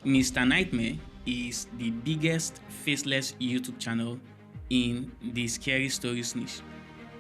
Mr. Nightmare is the biggest faceless YouTube channel in the scary stories niche.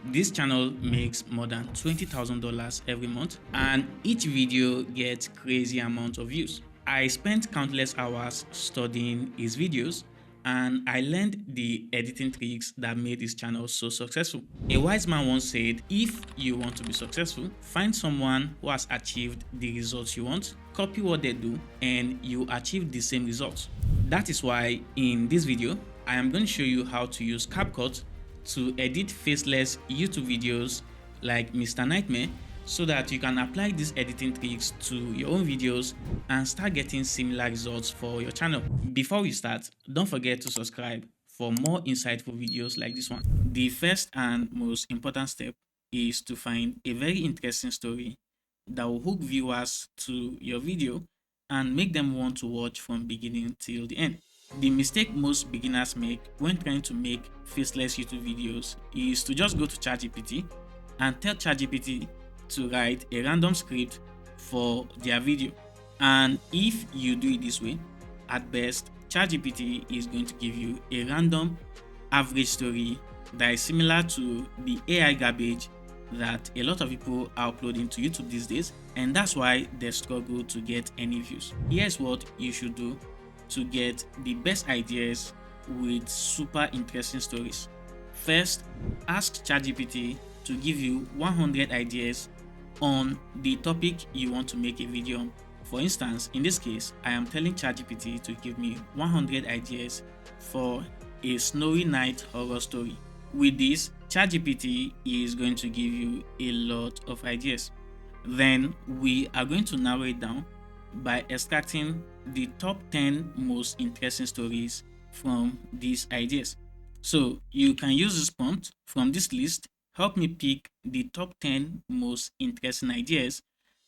This channel makes more than $20,000 every month, and each video gets crazy amounts of views. I spent countless hours studying his videos, and I learned the editing tricks that made his channel so successful. A wise man once said, if you want to be successful, find someone who has achieved the results you want, copy what they do, and you achieve the same results. That is why in this video, I am going to show you how to use CapCut to edit faceless YouTube videos like Mr. Nightmare, so that you can apply these editing tricks to your own videos and start getting similar results for your channel. Before we start, don't forget to subscribe for more insightful videos like this one. The first and most important step is to find a very interesting story that will hook viewers to your video and make them want to watch from beginning till the end. The mistake most beginners make when trying to make faceless YouTube videos is to just go to ChatGPT and tell ChatGPT to write a random script for their video. And if you do it this way, at best, ChatGPT is going to give you a random average story that is similar to the AI garbage that a lot of people are uploading to YouTube these days, and that's why they struggle to get any views. Here's what you should do to get the best ideas with super interesting stories. First, ask ChatGPT to give you 100 ideas on the topic you want to make a video on. For instance, in this case, I am telling ChatGPT to give me 100 ideas for a snowy night horror story. With this, ChatGPT is going to give you a lot of ideas. Then we are going to narrow it down by extracting the top 10 most interesting stories from these ideas. So you can use this prompt from this list. Help me pick the top 10 most interesting ideas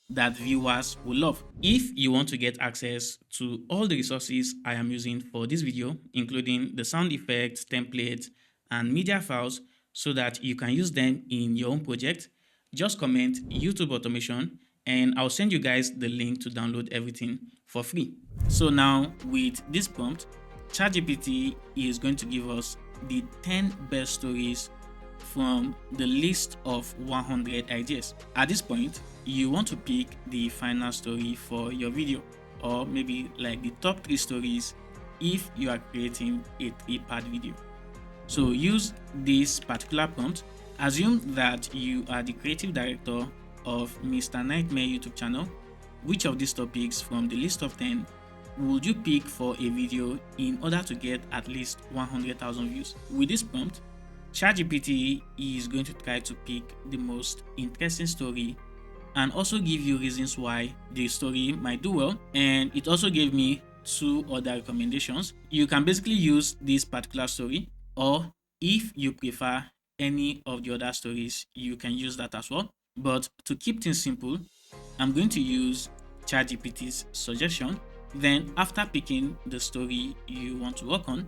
that viewers will love. If you want to get access to all the resources I am using for this video, including the sound effects, templates, and media files, so that you can use them in your own project, just comment YouTube automation and I'll send you guys the link to download everything for free. So now with this prompt, ChatGPT is going to give us the 10 best stories from the list of 100 ideas. At this point, you want to pick the final story for your video, or maybe like the top 3 stories if you are creating a 3-part video. So use this particular prompt. Assume that you are the creative director of Mr. Nightmare YouTube channel. Which of these topics from the list of 10 would you pick for a video in order to get at least 100,000 views? With this prompt, ChatGPT is going to try to pick the most interesting story and also give you reasons why the story might do well. And it also gave me 2 other recommendations. You can basically use this particular story, or if you prefer any of the other stories, you can use that as well. But to keep things simple, I'm going to use ChatGPT's suggestion. Then after picking the story you want to work on,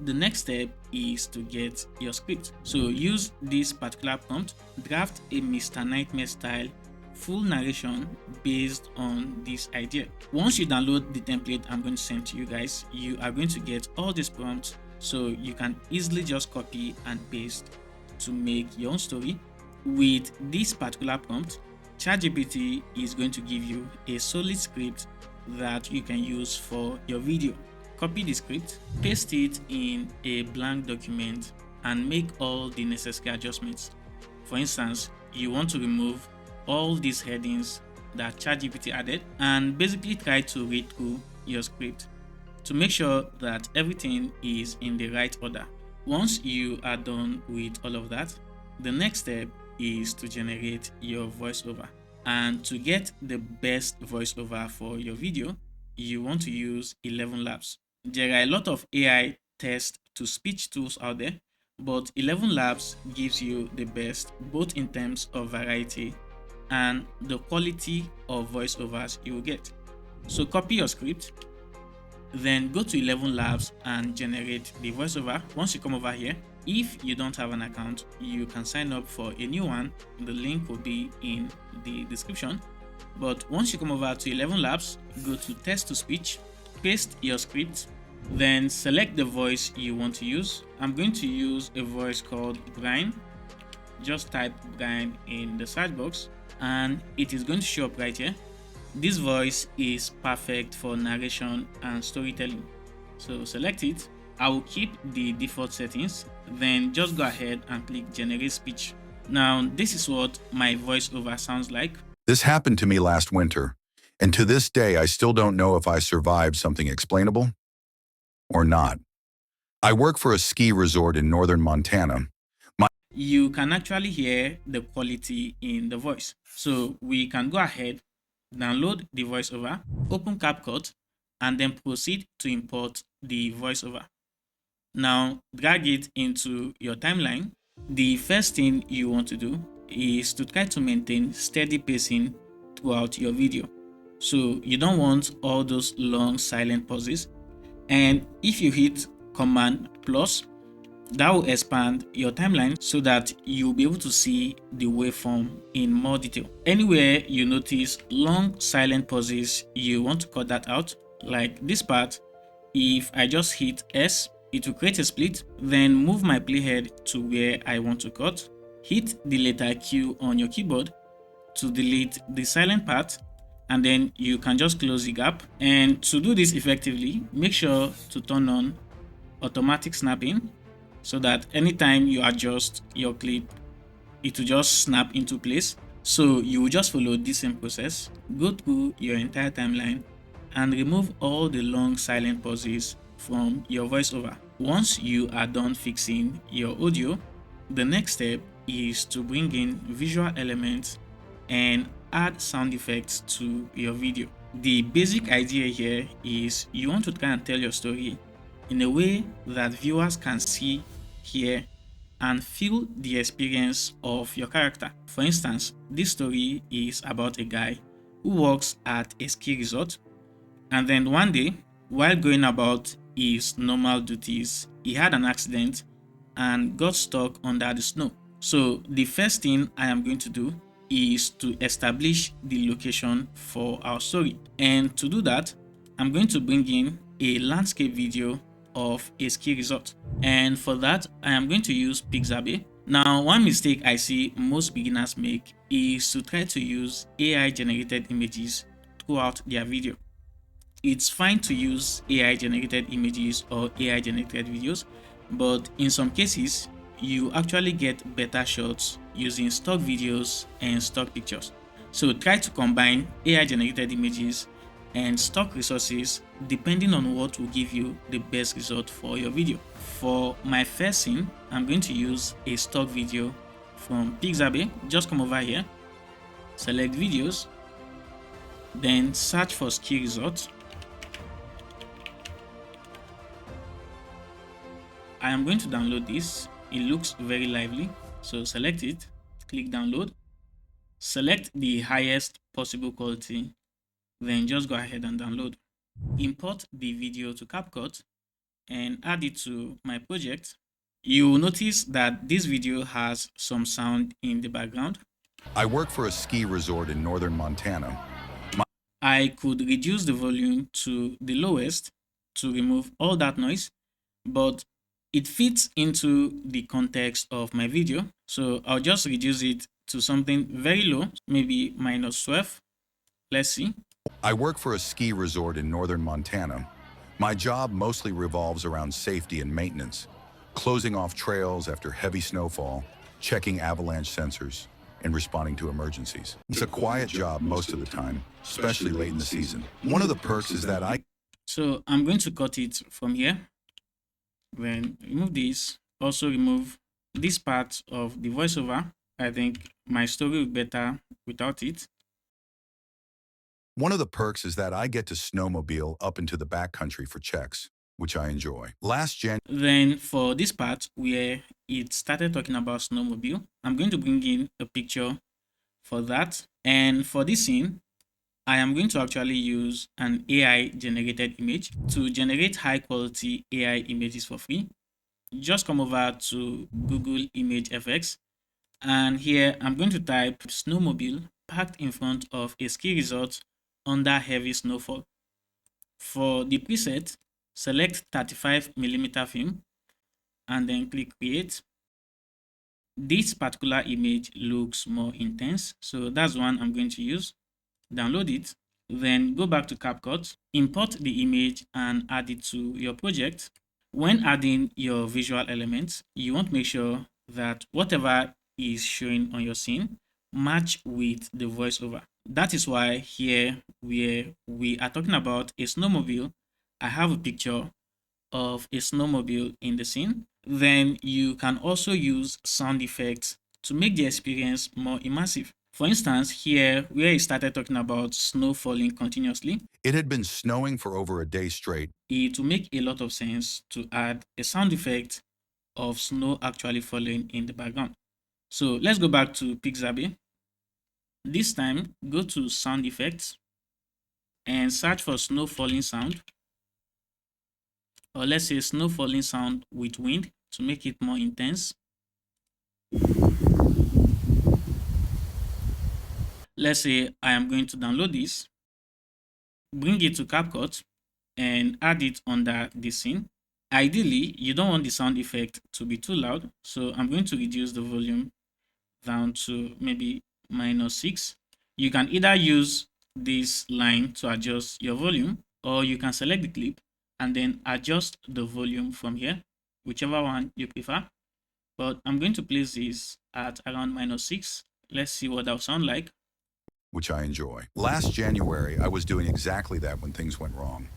the next step is to get your script. So use this particular prompt, draft a Mr. Nightmare style full narration based on this idea. Once you download the template I'm going to send to you guys, you are going to get all these prompts, so you can easily just copy and paste to make your own story. With this particular prompt, ChatGPT is going to give you a solid script that you can use for your video. Copy the script, paste it in a blank document, and make all the necessary adjustments. For instance, you want to remove all these headings that ChatGPT added and basically try to read through your script to make sure that everything is in the right order. Once you are done with all of that, the next step is to generate your voiceover. And to get the best voiceover for your video, you want to use 11 Labs. There are a lot of AI text-to-speech tools out there, but 11 Labs gives you the best, both in terms of variety and the quality of voiceovers you will get. So copy your script, then go to 11 Labs and generate the voiceover. Once you come over here, if you don't have an account, you can sign up for a new one. The link will be in the description. But once you come over to 11 Labs, go to text to speech paste your script, then select the voice you want to use. I'm going to use a voice called Brian. Just type Brian in the search box and it is going to show up right here. This voice is perfect for narration and storytelling. So select it. I will keep the default settings, then just go ahead and click generate speech. Now, this is what my voiceover sounds like. This happened to me last winter, and to this day I still don't know if I survived something explainable or not. I work for a ski resort in northern Montana. You can actually hear the quality in the voice. So we can go ahead, download the voiceover, open CapCut, and then proceed to import the voiceover. Now drag it into your timeline. The first thing you want to do is to try to maintain steady pacing throughout your video. So you don't want all those long silent pauses. And if you hit Command plus, that will expand your timeline so that you'll be able to see the waveform in more detail. Anywhere you notice long silent pauses, you want to cut that out. Like this part, if I just hit S, it will create a split, then move my playhead to where I want to cut. Hit the letter Q on your keyboard to delete the silent part, and then you can just close the gap. And to do this effectively, make sure to turn on automatic snapping so that anytime you adjust your clip, it will just snap into place. So you will just follow this same process, go through your entire timeline and remove all the long silent pauses from your voiceover. Once you are done fixing your audio, the next step is to bring in visual elements and add sound effects to your video. The basic idea here is you want to try and tell your story in a way that viewers can see, hear, and feel the experience of your character. For instance, this story is about a guy who works at a ski resort, and then one day, while going about his normal duties, he had an accident and got stuck under the snow. So the first thing I am going to do is to establish the location for our story. And to do that, I'm going to bring in a landscape video of a ski resort. And for that, I am going to use Pixabay. Now, one mistake I see most beginners make is to try to use AI generated images throughout their video. It's fine to use AI generated images or AI generated videos, but in some cases, you actually get better shots using stock videos and stock pictures. So try to combine AI generated images and stock resources depending on what will give you the best result for your video. For my first scene, I'm going to use a stock video from Pixabay. Just come over here, select videos, then search for ski resort. I am going to download this. It looks very lively, so select it, click download, select the highest possible quality, then just go ahead and download. Import the video to CapCut and add it to my project. You will notice that this video has some sound in the background. I work for a ski resort in northern Montana. I could reduce the volume to the lowest to remove all that noise, but it fits into the context of my video. So I'll just reduce it to something very low, maybe -12. Let's see. I work for a ski resort in northern Montana. My job mostly revolves around safety and maintenance, closing off trails after heavy snowfall, checking avalanche sensors, and responding to emergencies. It's a quiet job most of the time, especially late in the season. One of the perks is that So I'm going to cut it from here. Then remove this. Also remove this part of the voiceover. I think my story will be better without it. One of the perks is that I get to snowmobile up into the backcountry for checks, which I enjoy. Then for this part where it started talking about snowmobile, I'm going to bring in a picture for that. And for this scene, I am going to actually use an AI generated image to generate high quality AI images for free. Just come over to Google Image FX, and here I'm going to type snowmobile parked in front of a ski resort under heavy snowfall. For the preset, select 35mm film and then click create. This particular image looks more intense, so that's one I'm going to use. Download it, then go back to CapCut, import the image and add it to your project. When adding your visual elements, you want to make sure that whatever is showing on your scene match with the voiceover. That is why here where we are talking about a snowmobile, I have a picture of a snowmobile in the scene. Then you can also use sound effects to make the experience more immersive. For instance, here where he started talking about snow falling continuously, It had been snowing for over a day straight. it will make a lot of sense to add a sound effect of snow actually falling in the background. So let's go back to Pixabay. This time, go to sound effects and search for snow falling sound, or let's say snow falling sound with wind to make it more intense. Let's say I am going to download this, bring it to CapCut and add it under the scene. Ideally, you don't want the sound effect to be too loud, so I'm going to reduce the volume down to maybe -6. You can either use this line to adjust your volume, or you can select the clip and then adjust the volume from here, whichever one you prefer. But I'm going to place this at around -6. Let's see what that will sound like. Which I enjoy. Last January, I was doing exactly that when things went wrong.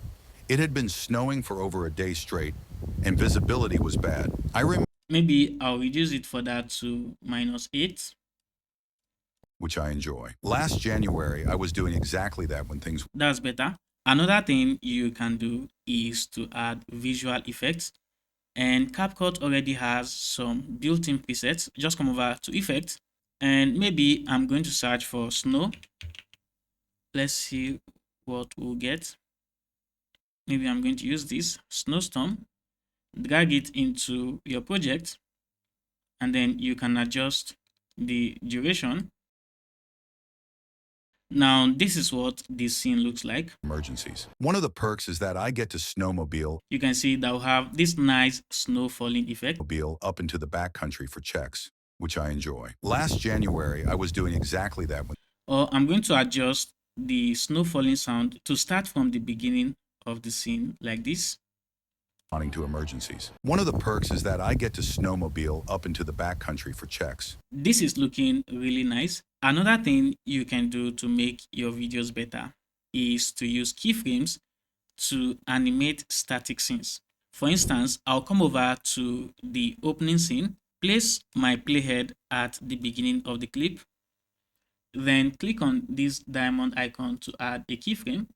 It had been snowing for over a day straight, and visibility was bad. Maybe I'll reduce it for that to -8. Which I enjoy. Last January, I was doing exactly that when things... That's better. Another thing you can do is to add visual effects, and CapCut already has some built-in presets. Just come over to Effects, and maybe I'm going to search for snow. Let's see what we'll get. Maybe I'm going to use this snowstorm, drag it into your project, and then you can adjust the duration. Now, this is what this scene looks like. Emergencies. One of the perks is that I get to snowmobile You can see that we have this nice snow falling effect. up into the backcountry for checks, which I enjoy. Last January, I was doing exactly that when... Or I'm going to adjust the snow falling sound to start from the beginning of the scene like this. To emergencies. One of the perks is that I get to snowmobile up into the backcountry for checks. This is looking really nice. Another thing you can do to make your videos better is to use keyframes to animate static scenes. For instance, I'll come over to the opening scene, place my playhead at the beginning of the clip, then click on this diamond icon to add a keyframe,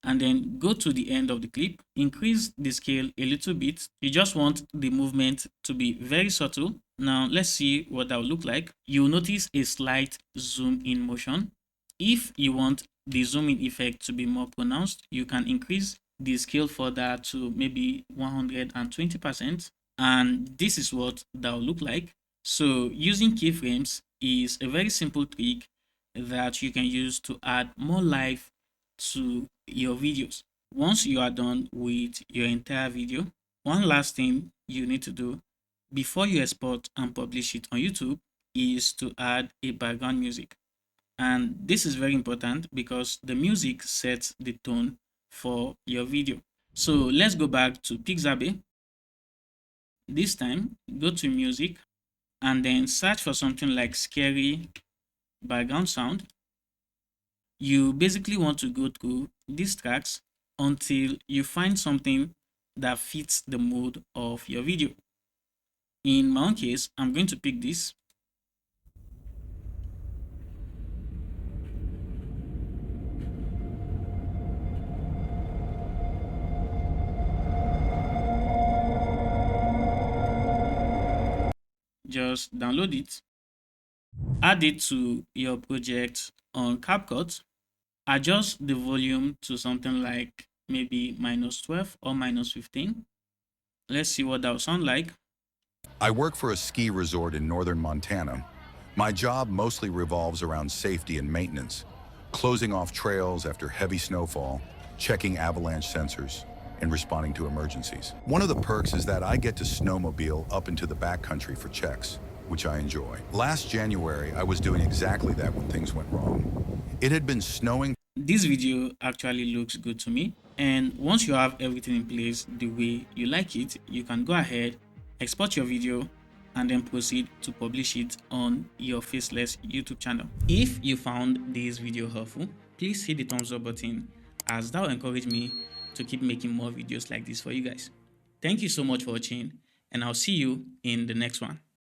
and then go to the end of the clip, increase the scale a little bit. You just want the movement to be very subtle. Now let's see what that will look like. You'll notice a slight zoom in motion. If you want the zoom in effect to be more pronounced, you can increase the scale further to maybe 120%, and this is what that will look like. So using keyframes is a very simple trick that you can use to add more life to your videos. Once you are done with your entire video, one last thing you need to do before you export and publish it on YouTube is to add a background music. And this is very important because the music sets the tone for your video. So let's go back to Pixabay. This time, go to music and then search for something like scary background sound. You basically want to go through these tracks until you find something that fits the mood of your video. In my own case, I'm going to pick this. Just download it, add it to your project on CapCut, adjust the volume to something like maybe -12 or -15. Let's see what that will sound like. I work for a ski resort in northern Montana. My job mostly revolves around safety and maintenance, closing off trails after heavy snowfall, checking avalanche sensors, and responding to emergencies. One of the perks is that I get to snowmobile up into the backcountry for checks, which I enjoy. Last January, I was doing exactly that when things went wrong. It had been snowing. This video actually looks good to me, and once you have everything in place the way you like it, you can go ahead, export your video, and then proceed to publish it on your faceless YouTube channel. If you found this video helpful, please hit the thumbs up button, as that will encourage me to keep making more videos like this for you guys. Thank you so much for watching, and I'll see you in the next one.